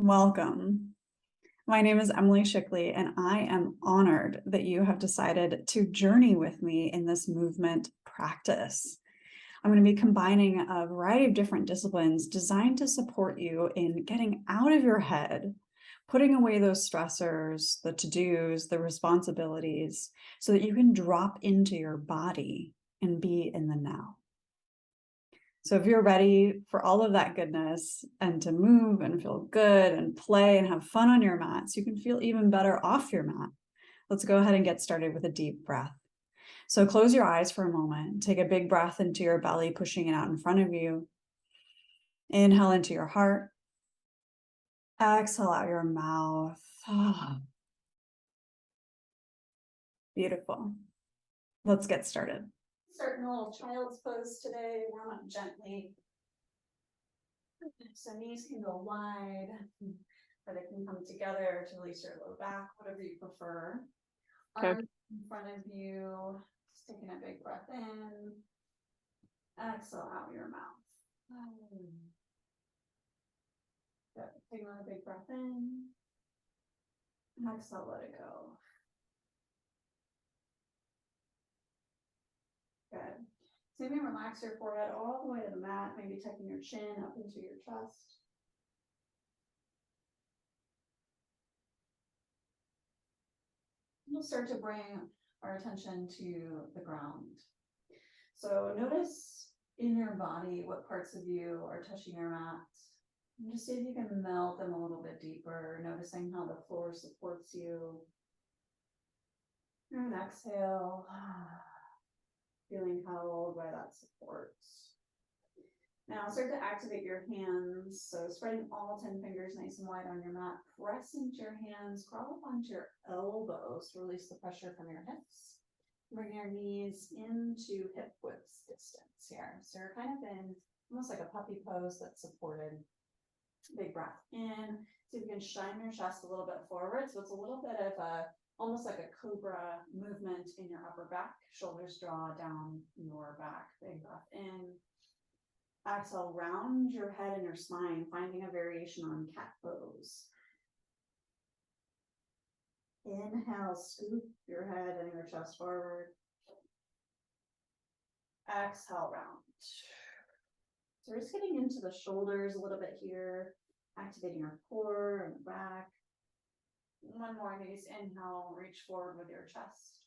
Welcome. My name is Emily Schickli, and I am honored that you have decided to journey with me in this movement practice. I'm going to be combining a variety of different disciplines designed to support you in getting out of your head, putting away those stressors, the to-dos, the responsibilities, so that you can drop into your body and be in the now. So if you're ready for all of that goodness and to move and feel good and play and have fun on your mat, so you can feel even better off your mat, let's go ahead and get started with a deep breath. So close your eyes for a moment. Take a big breath into your belly, pushing it out in front of you. Inhale into your heart. Exhale out your mouth. Beautiful. Let's get started. Start in a little child's pose today. Warm up gently. So knees can go wide, or they can come together to release your low back, whatever you prefer. Okay. Arms in front of you, just taking a big breath in. Exhale out your mouth. Good. Take another big breath in. Exhale, let it go. Good. So maybe relax your forehead all the way to the mat, maybe tucking your chin up into your chest. We'll start to bring our attention to the ground. So notice in your body what parts of you are touching your mat. And just see if you can melt them a little bit deeper, noticing how the floor supports you. And exhale, feeling held by that support. Now start to activate your hands. So spreading all 10 fingers nice and wide on your mat. Press into your hands, crawl up onto your elbows to release the pressure from your hips. Bring your knees into hip width distance here. So you're kind of in almost like a puppy pose that's supported. Big breath in. See if you can shine your chest a little bit forward. So it's a little bit of almost like a cobra movement in your upper back. Shoulders draw down your back. Big breath in. Exhale, round your head and your spine, finding a variation on cat pose. Inhale, scoop your head and your chest forward. Exhale, round. So we're just getting into the shoulders a little bit here, activating your core and the back. One more, nice inhale, reach forward with your chest.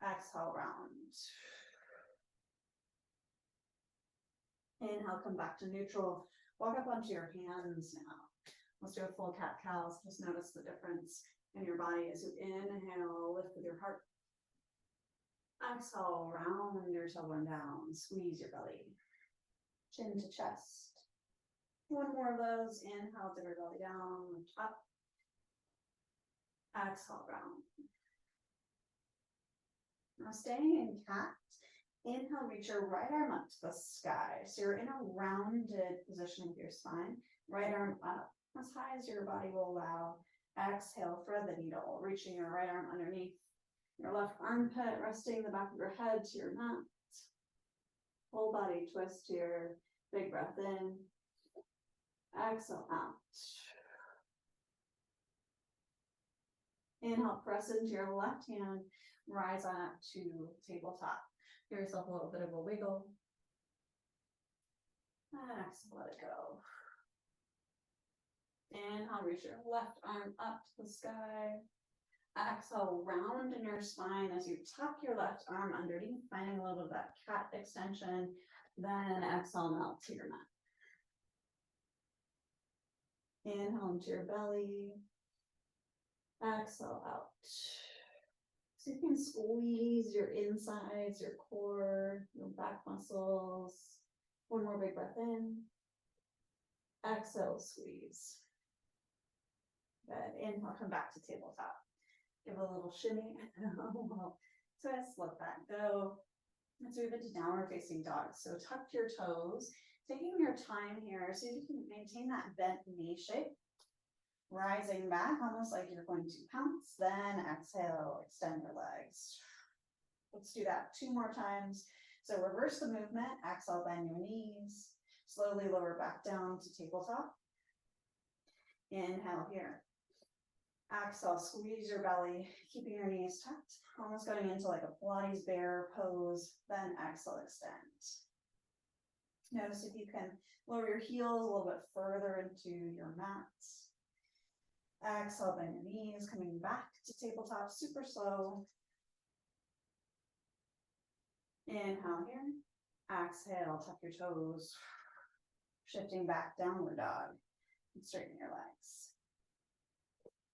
Exhale, round. Inhale, come back to neutral. Walk up onto your hands now. Let's do a full cat-cow. Just notice the difference in your body as you inhale, lift with your heart. Exhale, round your tailbone down, squeeze your belly. Chin to chest. One more of those. Inhale, dip your belly down, lift up. Exhale, round. Now staying in cat. Inhale, reach your right arm up to the sky. So you're in a rounded position with your spine. Right arm up as high as your body will allow. Exhale, thread the needle, reaching your right arm underneath your left armpit, resting the back of your head to your mat. Full body twist here. Big breath in. Exhale out. Inhale, press into your left hand. Rise on up to tabletop. Give yourself a little bit of a wiggle. Exhale, let it go. Inhale, reach your left arm up to the sky. Exhale, round in your spine as you tuck your left arm underneath, finding a little bit of that cat extension. Then exhale, melt to your mat. Inhale into your belly. Exhale out. So you can squeeze your insides, your core, your back muscles. One more big breath in. Exhale, squeeze. Good. Inhale, come back to tabletop. Give a little shimmy. Twist, let that go. Let's move into downward facing dog. So tuck your toes, taking your time here so you can maintain that bent knee shape. Rising back, almost like you're going to pounce. Then exhale, extend your legs. Let's do that 2 more times. So reverse the movement. Exhale, bend your knees. Slowly lower back down to tabletop. Inhale here. Exhale, squeeze your belly, keeping your knees tucked, almost going into like a Pilates bear pose. Then exhale, extend. Notice if you can lower your heels a little bit further into your mats. Exhale, bend your knees, coming back to tabletop, super slow. Inhale here. Exhale, tuck your toes. Shifting back, downward dog. And straighten your legs.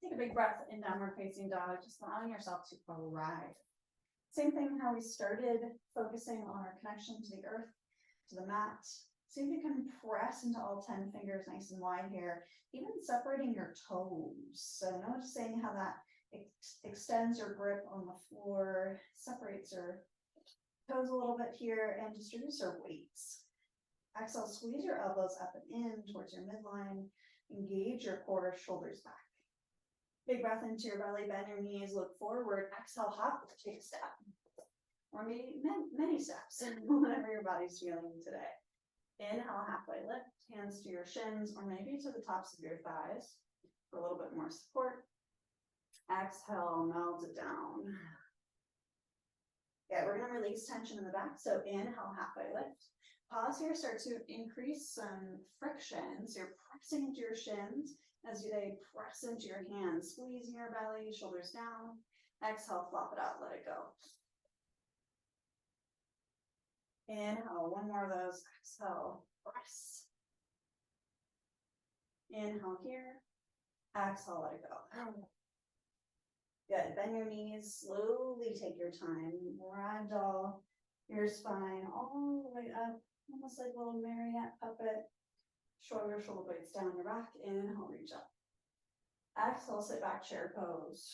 Take a big breath in downward facing dog, just allowing yourself to arrive. Same thing how we started, focusing on our connection to the earth, to the mat. See if you can press into all 10 fingers nice and wide here, even separating your toes. So noticing how that extends your grip on the floor, separates your toes a little bit here, and distributes your weights. Exhale, squeeze your elbows up and in towards your midline. Engage your core, shoulders back. Big breath into your belly, bend your knees, look forward. Exhale, hop, take a step. Or maybe many steps, whatever your body's feeling today. Inhale, halfway lift, hands to your shins, or maybe to the tops of your thighs for a little bit more support. Exhale, melt it down. Yeah, we're gonna release tension in the back, so inhale, halfway lift. Pause here, start to increase some friction. So you're pressing into your shins as they press into your hands, squeezing your belly, shoulders down. Exhale, flop it out, let it go. Inhale, one more of those. Exhale, press. Inhale here. Exhale, let it go. Good. Bend your knees. Slowly take your time. Ragdoll your spine all the way up, almost like a little marionette puppet. Shoulder blades down your back. Inhale, reach up. Exhale, sit back, chair pose.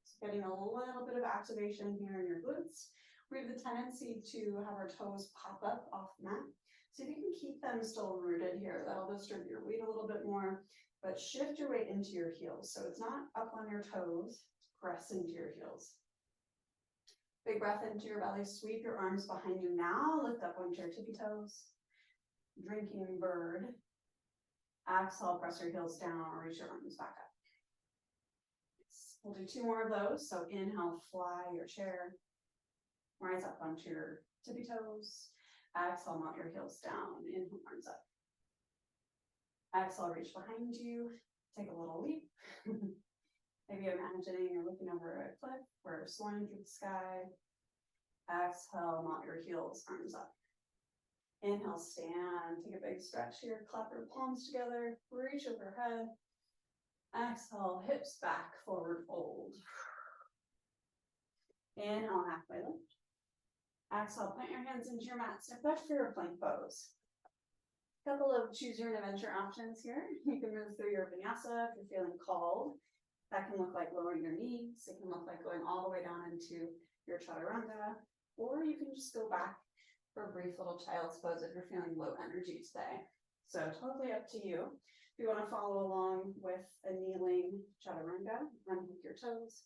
So getting a little bit of activation here in your glutes. We have the tendency to have our toes pop up off the mat. So if you can keep them still rooted here, that'll distribute your weight a little bit more, but shift your weight into your heels. So it's not up on your toes, press into your heels. Big breath into your belly, sweep your arms behind you. Now lift up onto your tippy toes. Drinking bird. Exhale, press your heels down or reach your arms back up. We'll do 2 more of those. So inhale, fly your chair. Rise up onto your tippy toes. Exhale, melt your heels down. Inhale, arms up. Exhale, reach behind you. Take a little leap. Maybe imagining you're looking over a cliff or soaring through the sky. Exhale, melt your heels, arms up. Inhale, stand. Take a big stretch here. Clap your palms together. Reach overhead. Exhale, hips back, forward fold. Inhale, halfway lift. Exhale, plant your hands into your mat. Step back for your plank pose. A couple of choose your own adventure options here. You can move through your vinyasa if you're feeling called. That can look like lowering your knees. It can look like going all the way down into your chaturanga. Or you can just go back for a brief little child's pose if you're feeling low energy today. So totally up to you. If you want to follow along with a kneeling chaturanga, unhook your toes,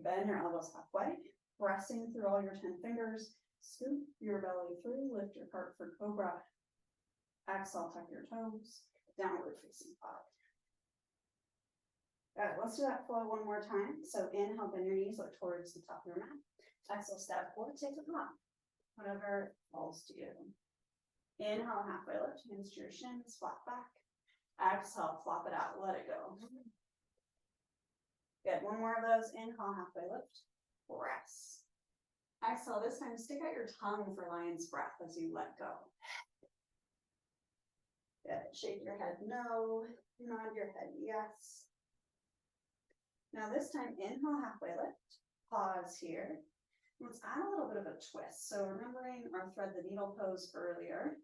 bend your elbows halfway, pressing through all your 10 fingers, scoop your belly through, lift your heart for cobra. Exhale, tuck your toes, downward facing dog. Good, let's do that flow one more time. So inhale, bend your knees, look towards the top of your mat. Exhale, step forward, take a hop. Whatever falls to you. Inhale, halfway lift, hands to your shins, flat back. Exhale, flop it out, let it go. Good, one more of those. Inhale, halfway lift, press. Exhale, this time stick out your tongue for lion's breath as you let go. Good, shake your head no, nod your head yes. Now this time, inhale, halfway lift, pause here. Let's add a little bit of a twist. So remembering our thread the needle pose earlier,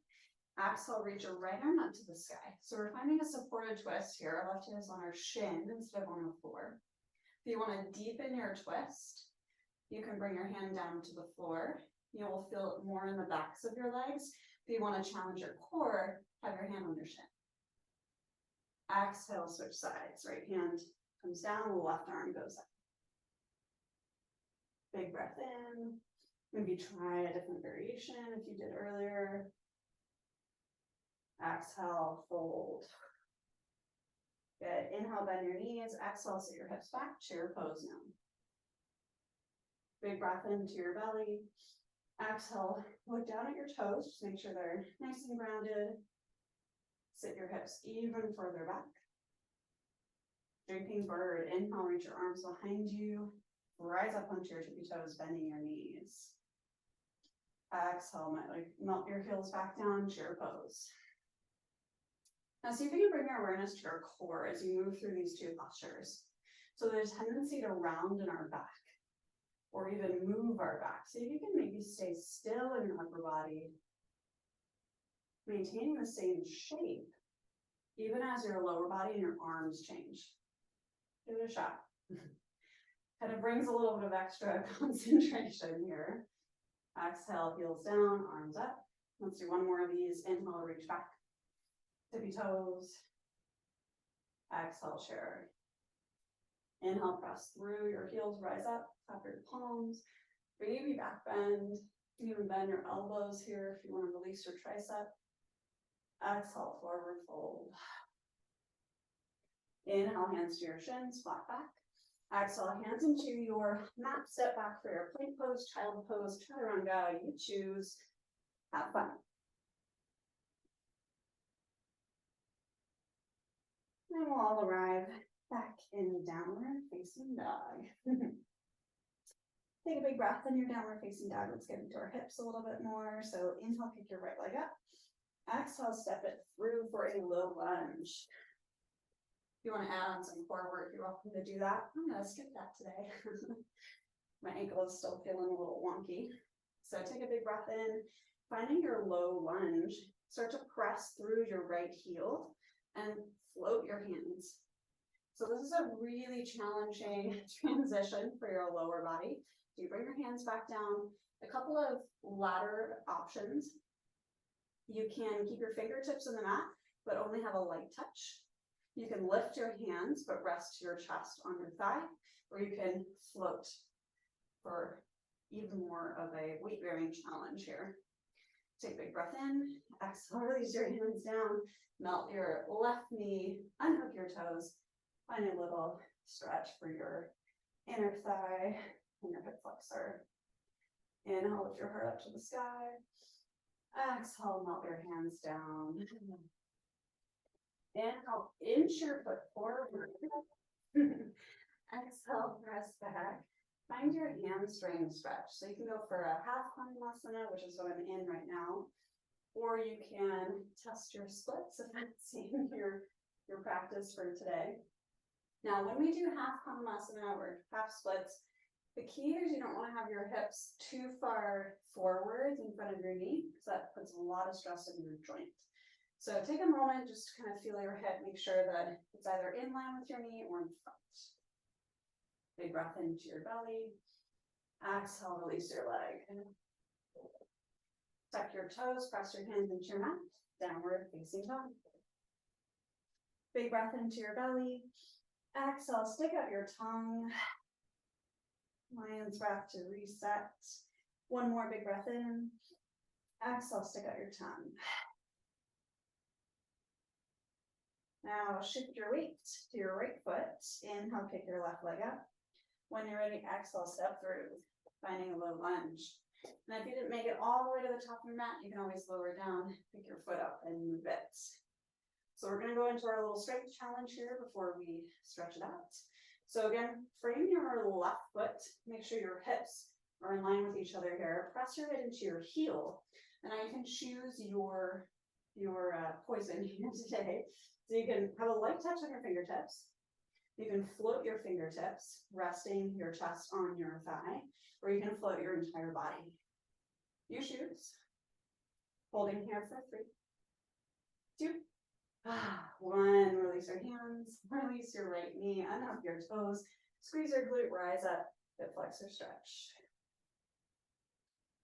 exhale, reach your right arm up to the sky. So we're finding a supported twist here. Our left hand is on our shin instead of on the floor. If you want to deepen your twist, you can bring your hand down to the floor. You will feel it more in the backs of your legs. If you want to challenge your core, have your hand on your shin. Exhale, switch sides. Right hand comes down, the left arm goes up. Big breath in. Maybe try a different variation if you did earlier. Exhale, fold. Good. Inhale, bend your knees. Exhale, sit your hips back. Chair pose now. Big breath into your belly. Exhale, look down at your toes. Just make sure they're nice and grounded. Sit your hips even further back. Jumping bird. Inhale, reach your arms behind you. Rise up onto your tippy toes, bending your knees. Exhale, melt your heels back down, chair pose. Now see if you can bring your awareness to your core as you move through these two postures. So there's a tendency to round in our back or even move our back. See if you can maybe stay still in your upper body, maintaining the same shape, even as your lower body and your arms change. Give it a shot. Kind of brings a little bit of extra concentration here. Exhale, heels down, arms up. Let's do one more of these. Inhale, reach back. Tippy toes. Exhale, chair. Inhale, press through your heels, rise up, tap your palms. Baby back bend. You can even bend your elbows here if you want to release your tricep. Exhale, forward fold. Inhale, hands to your shins, flat back. Exhale, hands into your mat, step back for your plank pose, child pose, chaturanga, you choose. Have fun. And we'll all arrive back in downward facing dog. Take a big breath in your downward facing dog. Let's get into our hips a little bit more. So inhale, kick your right leg up. Exhale, step it through for a low lunge. If you want to add on some core work, you're welcome to do that. I'm going to skip that today. My ankle is still feeling a little wonky. So take a big breath in, finding your low lunge. Start to press through your right heel and float your hands. So this is a really challenging transition for your lower body. So you bring your hands back down. A couple of ladder options. You can keep your fingertips in the mat, but only have a light touch. You can lift your hands, but rest your chest on your thigh, or you can float for even more of a weight-bearing challenge here. Take a big breath in, exhale, release your hands down, melt your left knee, unhook your toes, find a little stretch for your inner thigh and your hip flexor. Inhale, lift your heart up to the sky. Exhale, melt your hands down. Inhale, inch your foot forward. Exhale, press back. Find your hamstring stretch. So you can go for a half Padmasana, which is what I'm in right now, or you can test your splits if that's your practice for today. Now, when we do half Padmasana or half splits, the key is you don't want to have your hips too far forward in front of your knee, because that puts a lot of stress in your joint. So take a moment, just to kind of feel your hip, make sure that it's either in line with your knee or in front. Big breath into your belly. Exhale, release your leg. Tuck your toes, press your hands into your mat. Downward facing dog. Big breath into your belly. Exhale, stick out your tongue. Lion's breath to reset. One more big breath in. Exhale, stick out your tongue. Now shift your weight to your right foot. Inhale, kick your left leg up. When you're ready, exhale, step through, finding a low lunge. And if you didn't make it all the way to the top of your mat, you can always lower down, pick your foot up and move it. So we're gonna go into our little strength challenge here before we stretch it out. So again, frame your left foot, make sure your hips are in line with each other here. Press your head into your heel. And now you can choose your poison here today. So you can have a light touch on your fingertips. You can float your fingertips, resting your chest on your thigh, or you can float your entire body. You choose. Holding here for 3, 2, 1. Release your hands, release your right knee, unhook your toes, squeeze your glute, rise up, hip flexor stretch.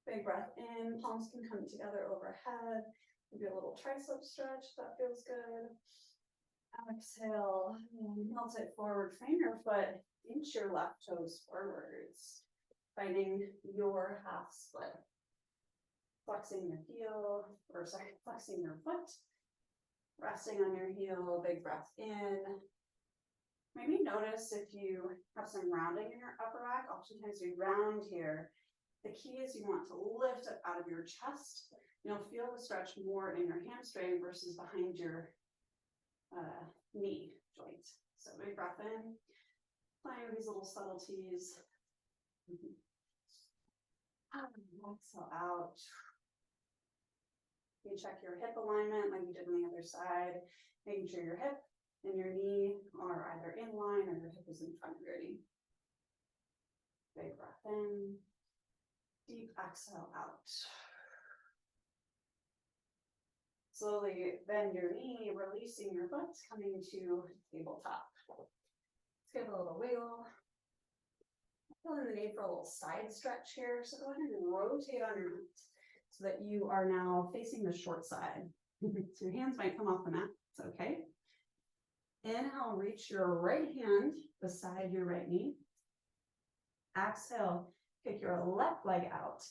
Big breath in, palms can come together overhead. Maybe a little tricep stretch, that feels good. Exhale, melt it forward, frame your foot, inch your left toes forwards, finding your half split. Flexing your heel, flexing your foot, resting on your heel, big breath in, notice if you have some rounding in your upper back. Oftentimes we round here. The key is you want to lift up out of your chest. You'll feel the stretch more in your hamstring versus behind your knee joint. So big breath in, playing with these little subtleties. Exhale out. You check your hip alignment like you did on the other side, making sure your hip and your knee are either in line or your hip is in front of your knee. Big breath in, deep exhale out. Slowly bend your knee, releasing your foot, coming to tabletop. Let's give it a little wiggle. Feeling the need for a little side stretch here. So go ahead and rotate on your mat so that you are now facing the short side. So your hands might come off the mat. It's okay. Inhale, reach your right hand beside your right knee. Exhale, kick your left leg out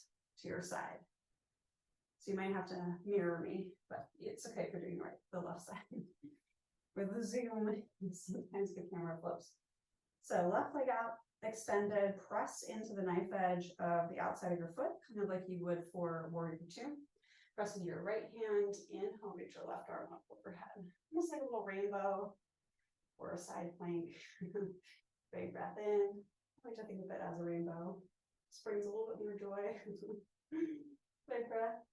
to your side. So you might have to mirror me, but it's okay if you're doing the left side. With the zoom, sometimes the camera flips. So left leg out, extended, press into the knife edge of the outside of your foot, kind of like you would for warrior two. Press with your right hand, inhale, reach your left arm up overhead. Almost like a little rainbow or a side plank. Big breath in. I like to think of it as a rainbow. This brings a little bit more joy. Big breath.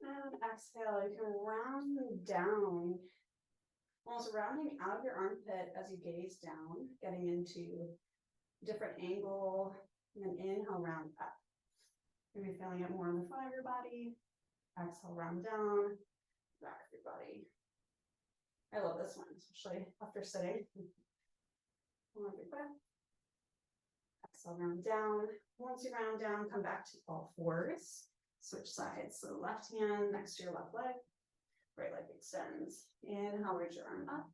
And exhale, you can round down, almost rounding out of your armpit as you gaze down, getting into different angle, and then inhale, round up. Maybe feeling it more in the front of your body. Exhale, round down, back of your body. I love this one, especially after sitting. One big breath. Exhale, round down. Once you round down, come back to all fours. Switch sides. So left hand next to your left leg. Right leg extends. Inhale, reach your arm up.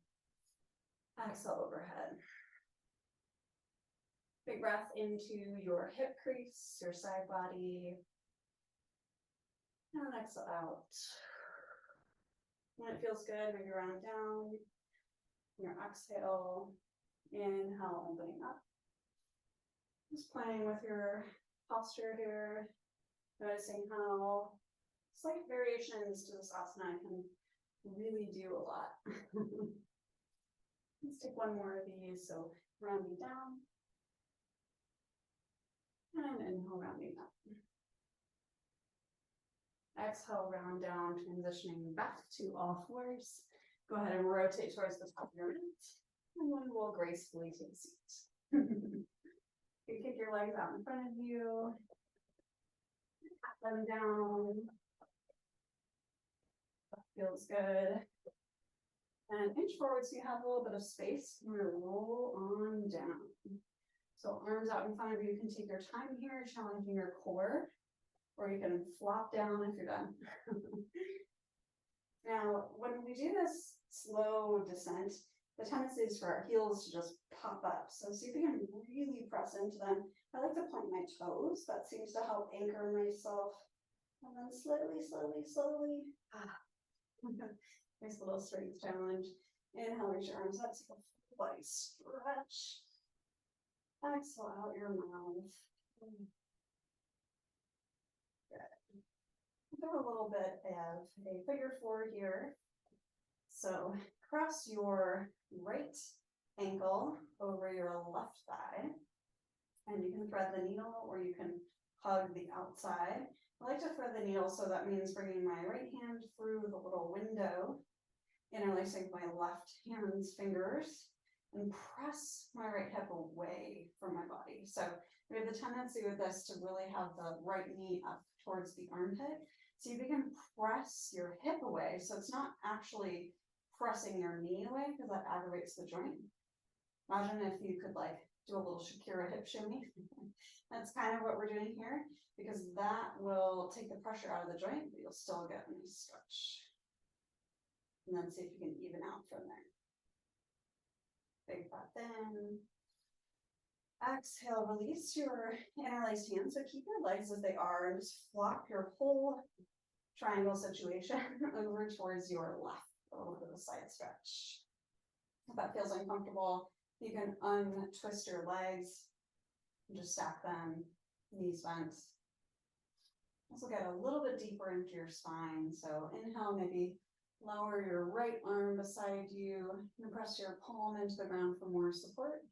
Exhale, overhead. Big breath into your hip crease, your side body. And exhale out. When it feels good, maybe round down. Your exhale. Inhale, opening up. Just playing with your posture here. Noticing how slight variations to this asana can really do a lot. Let's take one more of these. So rounding down. And inhale, rounding up. Exhale, round down, transitioning back to all fours. Go ahead and rotate towards the top of your mat. And then we'll gracefully take a seat. You kick your legs out in front of you. Tap them down. That feels good. And inch forward so you have a little bit of space. You're going to roll on down. So arms out in front of you. You can take your time here, challenging your core. Or you can flop down if you're done. Now, when we do this slow descent, the tendency is for our heels to just pop up. So see if you can really press into them. I like to point my toes. That seems to help anchor myself. And then slowly, slowly, slowly. Nice little strength challenge. Inhale, reach your arms up. Take a full body stretch. Exhale out your mouth. Good. Do a little bit of a figure four here. So cross your right ankle over your left thigh. And you can thread the needle or you can hug the outside. I like to thread the needle, so that means bringing my right hand through the little window, interlacing my left hand's fingers, and press my right hip away from my body. So we have the tendency with this to really have the right knee up towards the armpit. So you can press your hip away. So it's not actually pressing your knee away because that aggravates the joint. Imagine if you could like do a little Shakira hip shimmy. That's kind of what we're doing here, because that will take the pressure out of the joint, but you'll still get a nice stretch. And then see if you can even out from there. Big breath in. Exhale, release your interlaced hands. So keep your legs as they are and just flop your whole triangle situation over towards your left. A little bit of a side stretch. If that feels uncomfortable, You can untwist your legs and just stack them, knees bent. Also get a little bit deeper into your spine. So inhale, maybe lower your right arm beside you and press your palm into the ground for more support.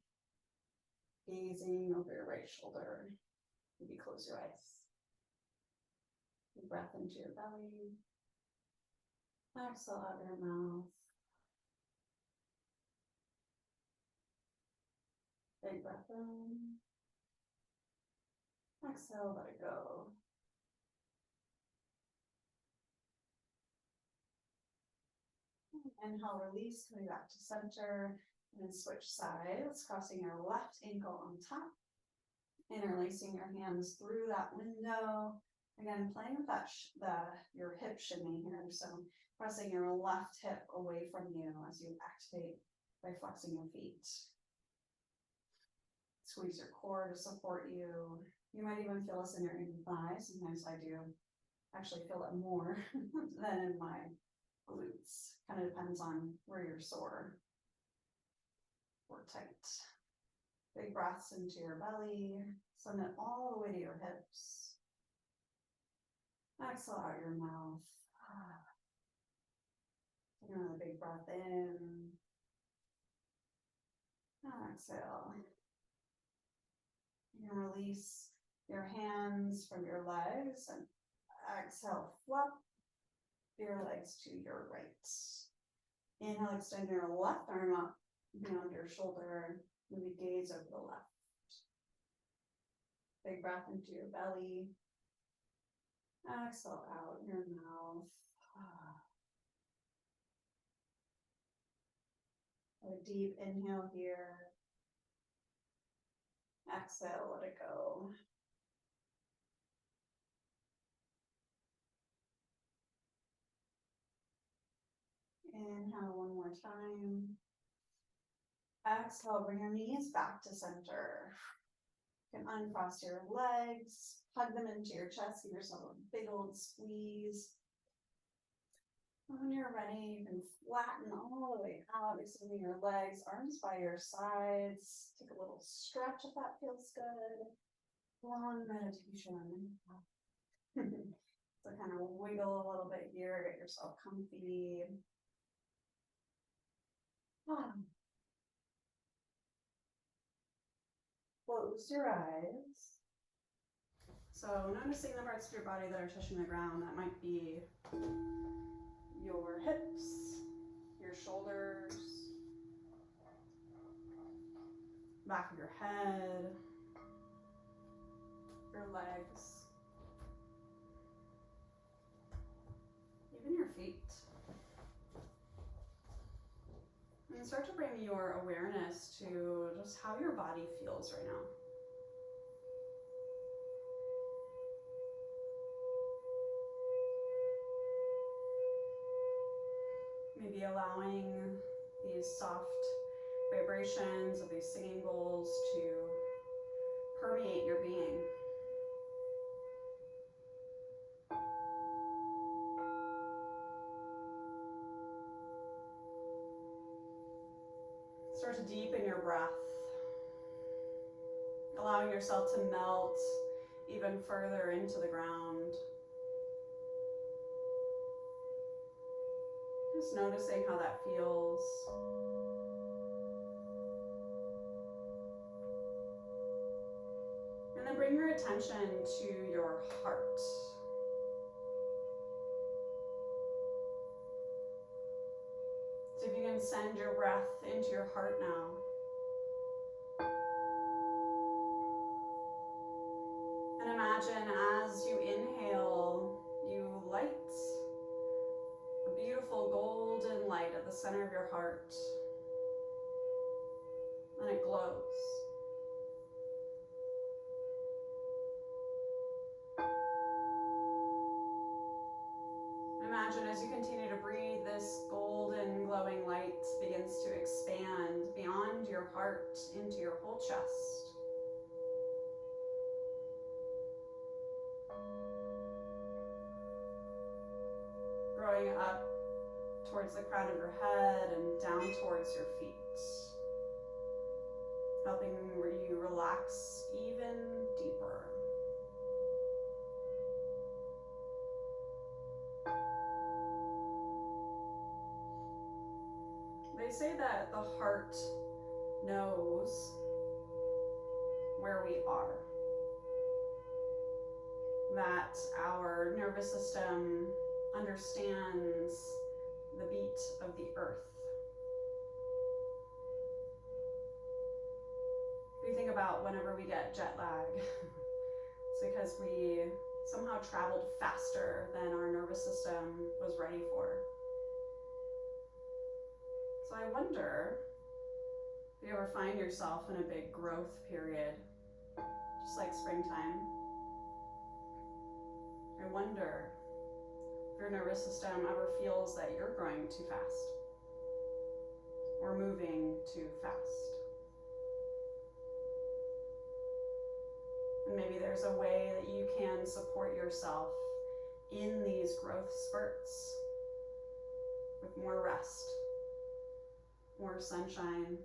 Gazing over your right shoulder. Maybe close your eyes. Deep breath into your belly. Exhale out your mouth. Big breath in. Exhale, let it go. Inhale, release, coming back to center. And then switch sides, crossing your left ankle on top. Interlacing your hands through that window. Again, playing with that your hip shimmy here. So pressing your left hip away from you as you activate by flexing your feet. Squeeze your core to support you. You might even feel this in your inner thighs. Sometimes I do actually feel it more than in my glutes. Kind of depends on where you're sore or tight. Big breaths into your belly. Send it all the way to your hips. Exhale out your mouth. Take another big breath in. And exhale. You can release your hands from your legs and exhale, flop your legs to your right. Inhale, extend your left arm up beyond your shoulder. Maybe gaze over the left. Big breath into your belly. Exhale out your mouth. A deep inhale here. Exhale, let it go. Inhale one more time. Exhale, bring your knees back to center. You can uncross your legs, hug them into your chest, give yourself a big old squeeze. When you're ready, you can flatten all the way out, extending your legs, arms by your sides. Take a little stretch if that feels good. Long meditation. So kind of wiggle a little bit here, get yourself comfy. Close your eyes. So noticing the parts of your body that are touching the ground, that might be your hips, your shoulders, back of your head, your legs, even your feet. And start to bring your awareness to just how your body feels right now. Maybe allowing these soft vibrations of these singing bowls to permeate your being. Start to deepen your breath, allowing yourself to melt even further into the ground. Just noticing how that feels. And then bring your attention to your heart. So if you can send your breath into your heart now. And imagine as you inhale, you light a beautiful golden light at the center of your heart. And it glows. Imagine as you continue to breathe, this golden glowing light begins to expand beyond your heart into your whole chest. Growing up towards the crown of your head and down towards your feet. helping you relax even deeper. They say that the heart knows where we are, that our nervous system understands the beat of the earth. If you think about whenever we get jet lag, it's because we somehow traveled faster than our nervous system was ready for. So I wonder if you ever find yourself in a big growth period, just like springtime. I wonder if your nervous system ever feels that you're growing too fast or moving too fast. And maybe there's a way that you can support yourself in these growth spurts with more rest, more sunshine,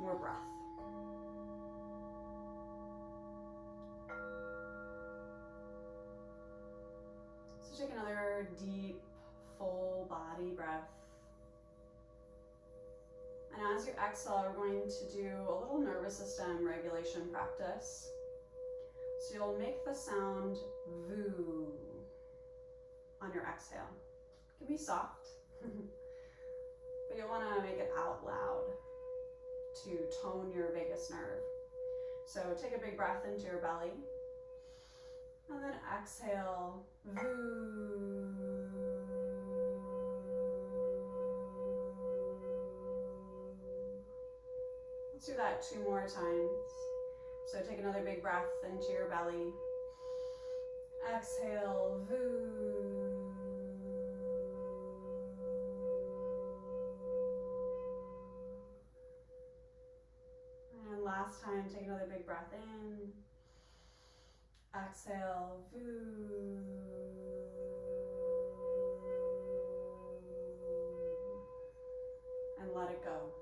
more breath. So take another deep, full body breath. And as you exhale, we're going to do a little nervous system regulation practice. So you'll make the sound voo on your exhale. It can be soft, but you'll want to make it out loud to tone your vagus nerve. So take a big breath into your belly, and then exhale, voo. Let's do that 2 more times. So take another big breath into your belly. Exhale, voo. And last time, take another big breath in. Exhale, voo. And let it go.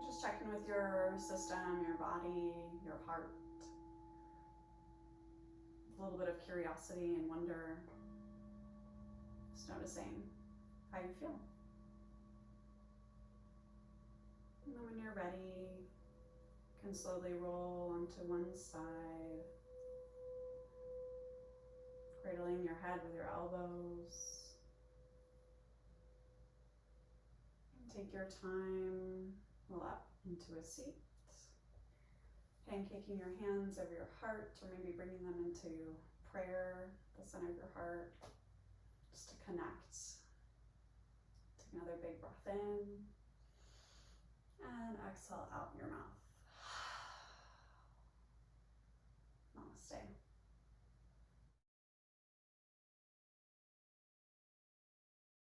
Just check in with your system, your body, your heart. A little bit of curiosity and wonder. Just noticing how you feel. And then when you're ready, you can slowly roll onto one side, cradling your head with your elbows. And take your time, roll up into a seat. Pancaking your hands over your heart, or maybe bringing them into prayer, the center of your heart, just to connect. Take another big breath in, and exhale out your mouth.